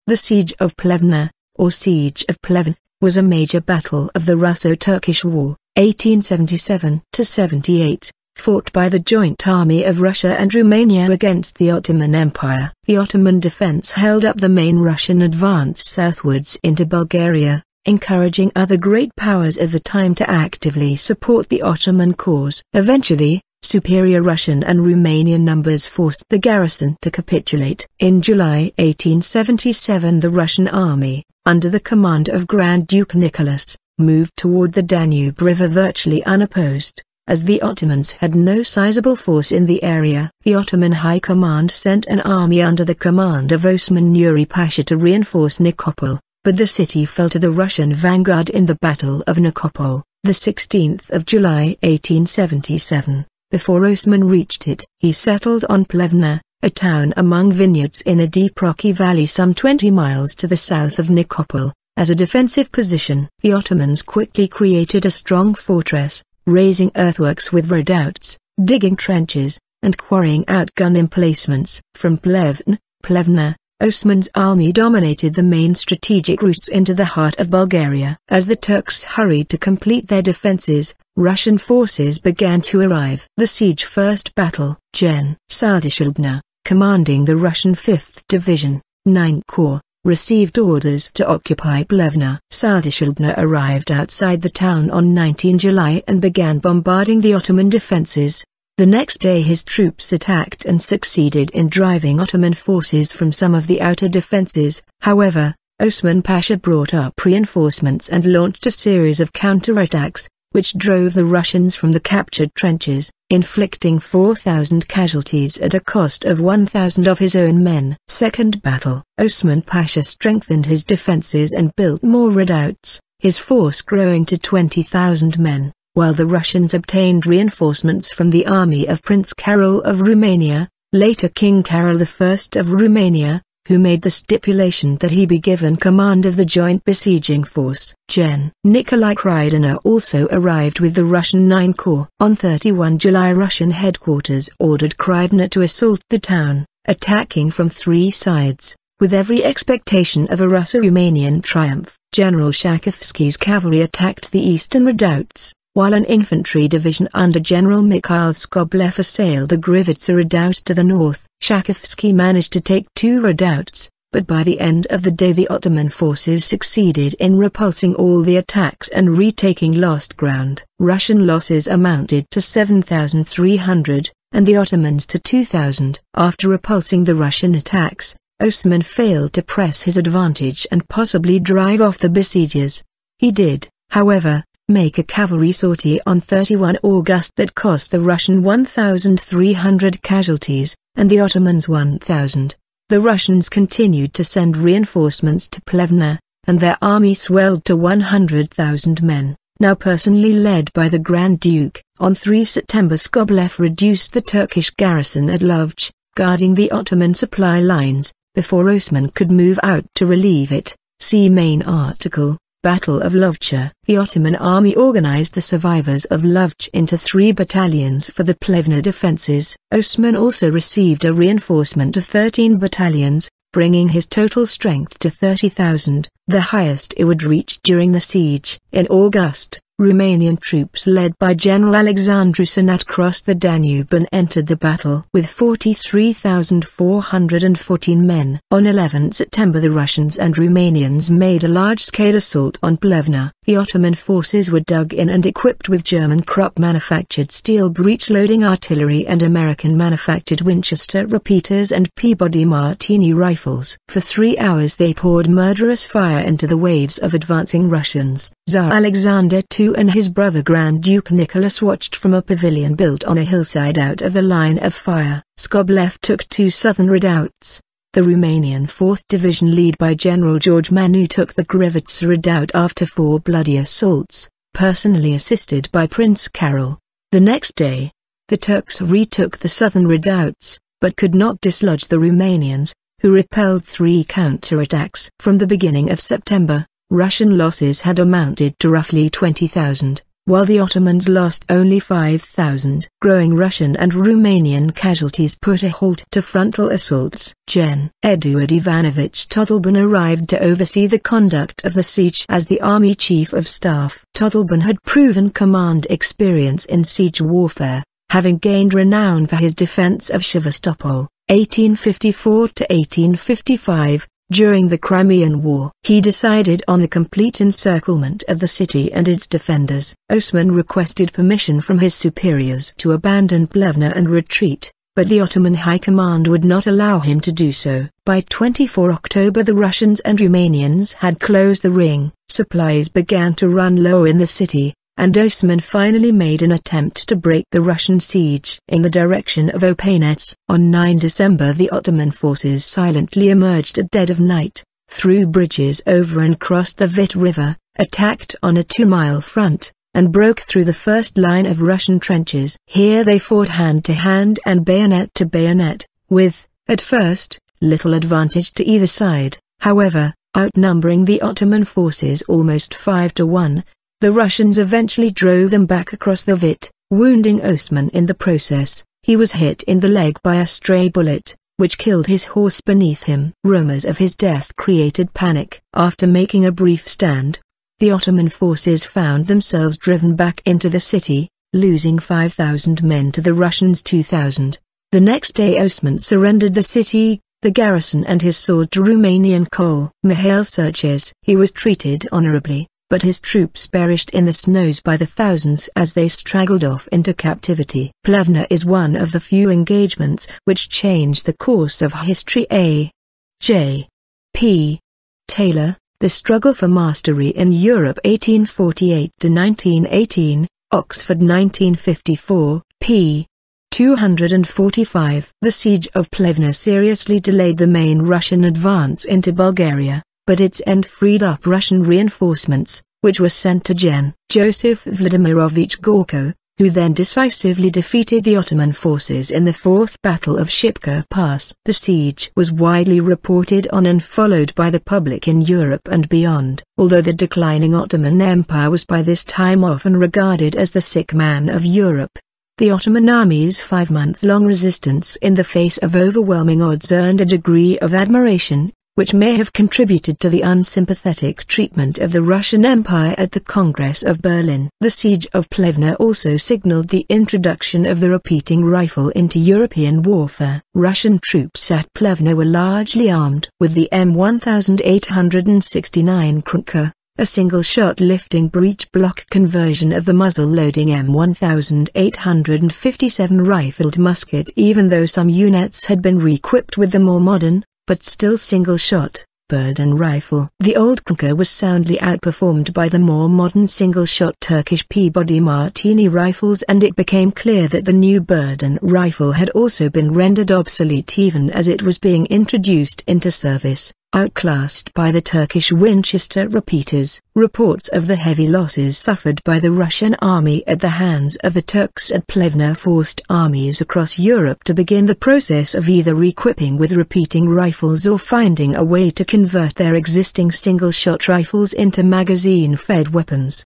The Siege of Plevna, or Siege of Pleven, was a major battle of the Russo-Turkish War, 1877–78, fought by the joint army of Russia and Romania against the Ottoman Empire. The Ottoman defense held up the main Russian advance southwards into Bulgaria, encouraging other great powers of the time to actively support the Ottoman cause. Eventually, superior Russian and Romanian numbers forced the garrison to capitulate. In July 1877, the Russian army, under the command of Grand Duke Nicholas, moved toward the Danube River virtually unopposed. As the Ottomans had no sizable force in the area, the Ottoman High Command sent an army under the command of Osman Nuri Pasha to reinforce Nikopol, but the city fell to the Russian vanguard in the Battle of Nikopol, the 16th of July 1877. Before Osman reached it, he settled on Plevne, a town among vineyards in a deep rocky valley some 20 miles to the south of Nikopol. As a defensive position, the Ottomans quickly created a strong fortress, raising earthworks with redoubts, digging trenches, and quarrying out gun emplacements. From Plevne, Osman's army dominated the main strategic routes into the heart of Bulgaria. As the Turks hurried to complete their defenses, Russian forces began to arrive. The siege first battle, Gen. Sadishildna, commanding the Russian 5th Division, 9th Corps, received orders to occupy Plevne. Sadishildna arrived outside the town on 19 July and began bombarding the Ottoman defenses. The next day his troops attacked and succeeded in driving Ottoman forces from some of the outer defenses. However, Osman Pasha brought up reinforcements and launched a series of counterattacks, which drove the Russians from the captured trenches, inflicting 4,000 casualties at a cost of 1,000 of his own men. Second battle. Osman Pasha strengthened his defenses and built more redoubts, his force growing to 20,000 men, while the Russians obtained reinforcements from the army of Prince Carol of Romania, later King Carol I of Romania, who made the stipulation that he be given command of the joint besieging force. Gen. Nikolai Krydina also arrived with the Russian 9th Corps. On 31 July Russian headquarters ordered Krydina to assault the town, attacking from 3 sides, with every expectation of a Russo-Romanian triumph. General Shakovsky's cavalry attacked the eastern redoubts, while an infantry division under General Mikhail Skobelev assailed the Grivitsa redoubt to the north. Shakovsky managed to take 2 redoubts, but by the end of the day the Ottoman forces succeeded in repulsing all the attacks and retaking lost ground. Russian losses amounted to 7,300, and the Ottomans to 2,000. After repulsing the Russian attacks, Osman failed to press his advantage and possibly drive off the besiegers. He did, however, make a cavalry sortie on 31 August that cost the Russian 1,300 casualties, and the Ottomans 1,000. The Russians continued to send reinforcements to Plevne, and their army swelled to 100,000 men, now personally led by the Grand Duke. On 3 September Skobelev reduced the Turkish garrison at Lovch, guarding the Ottoman supply lines, before Osman could move out to relieve it. See main article. Battle of Lovcha. The Ottoman army organized the survivors of Lovch into 3 battalions for the Plevne defenses. Osman also received a reinforcement of 13 battalions, bringing his total strength to 30,000, the highest it would reach during the siege. In August, Romanian troops led by General Alexandru Sanat crossed the Danube and entered the battle with 43,414 men. On 11 September the Russians and Romanians made a large-scale assault on Plevne. The Ottoman forces were dug in and equipped with German Krupp-manufactured steel breech-loading artillery and American-manufactured Winchester repeaters and Peabody Martini rifles. For 3 hours they poured murderous fire into the waves of advancing Russians. Tsar Alexander II and his brother Grand Duke Nicholas watched from a pavilion built on a hillside out of the line of fire. Skobelev took 2 southern redoubts. The Romanian 4th Division led by General George Manu took the Grivitsa redoubt after 4 bloody assaults, personally assisted by Prince Carol. The next day, the Turks retook the southern redoubts, but could not dislodge the Romanians, who repelled 3 counterattacks. From the beginning of September, Russian losses had amounted to roughly 20,000. while the Ottomans lost only 5,000. Growing Russian and Romanian casualties put a halt to frontal assaults. Gen. Eduard Ivanovich Todleben arrived to oversee the conduct of the siege as the army chief of staff. Todleben had proven command experience in siege warfare, having gained renown for his defense of Sevastopol, 1854–1855, during the Crimean War. He decided on the complete encirclement of the city and its defenders. Osman requested permission from his superiors to abandon Plevne and retreat, but the Ottoman High Command would not allow him to do so. By 24 October the Russians and Romanians had closed the ring. Supplies began to run low in the city, and Osman finally made an attempt to break the Russian siege in the direction of Opanets. On 9 December the Ottoman forces silently emerged at dead of night, threw bridges over and crossed the Vit River, attacked on a 2-mile front, and broke through the first line of Russian trenches. Here they fought hand to hand and bayonet to bayonet, with, at first, little advantage to either side. However, outnumbering the Ottoman forces almost 5-1, the Russians eventually drove them back across the Vit, wounding Osman in the process. He was hit in the leg by a stray bullet, which killed his horse beneath him. Rumors of his death created panic. After making a brief stand, the Ottoman forces found themselves driven back into the city, losing 5,000 men to the Russians' 2,000. The next day Osman surrendered the city, the garrison and his sword to Romanian Col Mihail Searches. He was treated honorably, but his troops perished in the snows by the thousands as they straggled off into captivity. Plevne is one of the few engagements which changed the course of history. A. J. P. Taylor, The Struggle for Mastery in Europe 1848–1918, Oxford 1954, p. 245. The Siege of Plevna seriously delayed the main Russian advance into Bulgaria, but its end freed up Russian reinforcements, which were sent to Gen. Joseph Vladimirovich Gorko, who then decisively defeated the Ottoman forces in the Fourth Battle of Shipka Pass. The siege was widely reported on and followed by the public in Europe and beyond. Although the declining Ottoman Empire was by this time often regarded as the sick man of Europe, the Ottoman army's 5-month-long resistance in the face of overwhelming odds earned a degree of admiration, which may have contributed to the unsympathetic treatment of the Russian Empire at the Congress of Berlin. The Siege of Plevna also signaled the introduction of the repeating rifle into European warfare. Russian troops at Plevna were largely armed with the M1869 Krunka, a single-shot lifting breech block conversion of the muzzle-loading M1857 rifled musket. Even though some units had been re-equipped with the more modern, but still single-shot, Burden rifle. The old Krunka was soundly outperformed by the more modern single-shot Turkish Peabody Martini rifles, and it became clear that the new Burden rifle had also been rendered obsolete even as it was being introduced into service. Outclassed by the Turkish Winchester repeaters. Reports of the heavy losses suffered by the Russian army at the hands of the Turks at Plevna forced armies across Europe to begin the process of either re-equipping with repeating rifles or finding a way to convert their existing single-shot rifles into magazine-fed weapons.